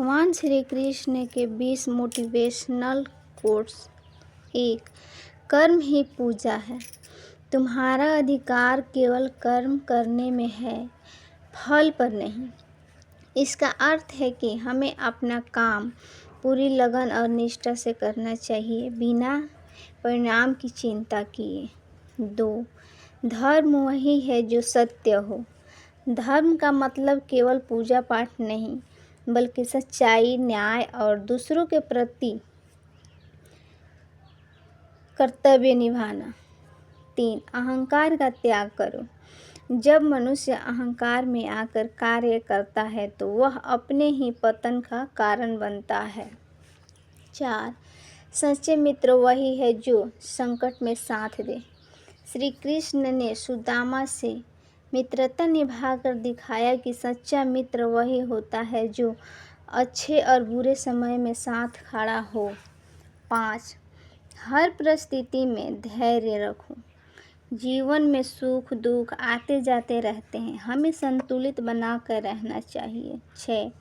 भगवान श्री कृष्ण के 20 motivational quotes. 1. कर्म ही पूजा है। तुम्हारा अधिकार केवल कर्म करने में है, फल पर नहीं। इसका अर्थ है कि हमें अपना काम पूरी लगन और निष्ठा से करना चाहिए, बिना परिणाम की चिंता किए। 2. धर्म वही है जो सत्य हो। धर्म का मतलब केवल पूजा पाठ नहीं, बल्कि सच्चाई, न्याय और दूसरों के प्रति कर्तव्य निभाना। 3. अहंकार का त्याग करो। जब मनुष्य अहंकार में आकर कार्य करता है तो वह अपने ही पतन का कारण बनता है। 4. सच्चे मित्र वही है जो संकट में साथ दे। श्री कृष्ण ने सुदामा से मित्रता निभाकर दिखाया कि सच्चा मित्र वही होता है जो अच्छे और बुरे समय में साथ खड़ा हो। 5. हर परिस्थिति में धैर्य रखो। जीवन में सुख दुख आते जाते रहते हैं, हमें संतुलित बनाकर रहना चाहिए। 6.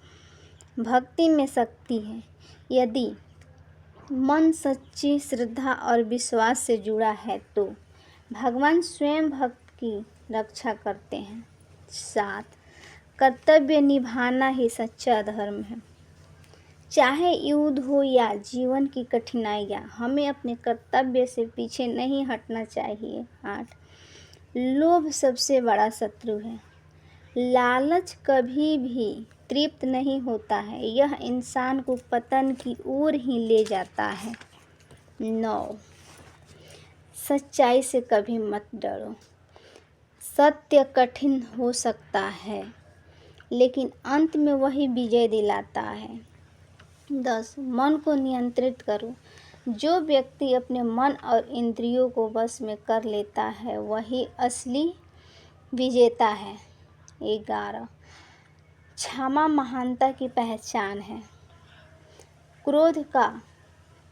भक्ति में शक्ति है। यदि मन सच्ची श्रद्धा और विश्वास से जुड़ा है तो भगवान स्वयं भक्त की रक्षा करते हैं। 7. कर्तव्य निभाना ही सच्चा धर्म है। चाहे युद्ध हो या जीवन की कठिनाइयाँ, हमें अपने कर्तव्य से पीछे नहीं हटना चाहिए। 8. लोभ सबसे बड़ा शत्रु है। लालच कभी भी तृप्त नहीं होता है, यह इंसान को पतन की ओर ही ले जाता है। 9. सच्चाई से कभी मत डरो। सत्य कठिन हो सकता है, लेकिन अंत में वही विजय दिलाता है। 10. मन को नियंत्रित करो। जो व्यक्ति अपने मन और इंद्रियों को वश में कर लेता है वही असली विजेता है। 11. क्षमा महानता की पहचान है। क्रोध का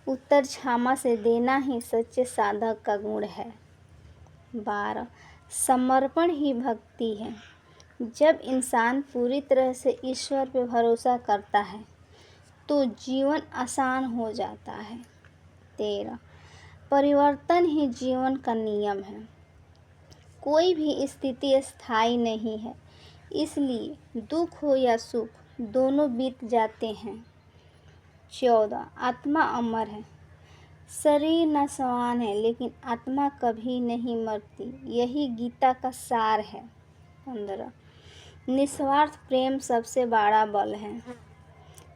उत्तर क्षमा से देना ही सच्चे साधक का गुण है। 12. समर्पण ही भक्ति है। जब इंसान पूरी तरह से ईश्वर पर भरोसा करता है तो जीवन आसान हो जाता है। 13. परिवर्तन ही जीवन का नियम है। कोई भी स्थिति स्थायी नहीं है, इसलिए दुख हो या सुख दोनों बीत जाते हैं। 14. आत्मा अमर है। शरीर नश्वान है, लेकिन आत्मा कभी नहीं मरती, यही गीता का सार है। 15. निस्वार्थ प्रेम सबसे बड़ा बल है।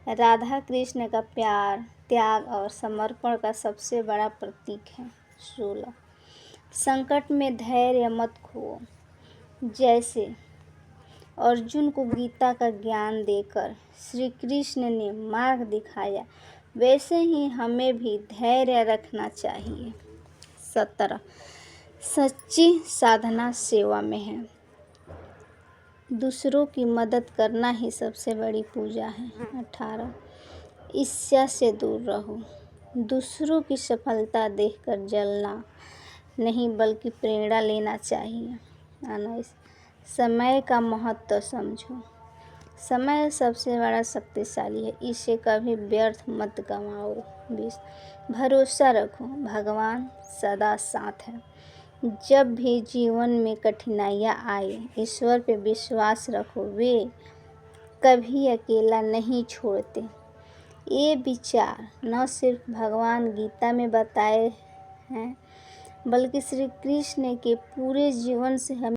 राधा कृष्ण का प्यार, त्याग और समर्पण का सबसे बड़ा प्रतीक है। 16. संकट में धैर्य मत खो। जैसे अर्जुन को गीता का ज्ञान देकर श्री कृष्ण ने मार्ग दिखाया, वैसे ही हमें भी धैर्य रखना चाहिए। 17. सच्ची साधना सेवा में है। दूसरों की मदद करना ही सबसे बड़ी पूजा है। 18. ईर्ष्या से दूर रहो। दूसरों की सफलता देखकर जलना नहीं, बल्कि प्रेरणा लेना चाहिए। 19. समय का महत्व समझो। समय सबसे बड़ा शक्तिशाली है, इसे कभी व्यर्थ मत गंवाओ। 20. भरोसा रखो, भगवान सदा साथ है। जब भी जीवन में कठिनाइयाँ आए, ईश्वर पे विश्वास रखो, वे कभी अकेला नहीं छोड़ते। ये विचार न सिर्फ भगवान गीता में बताए हैं, बल्कि श्री कृष्ण के पूरे जीवन से हमें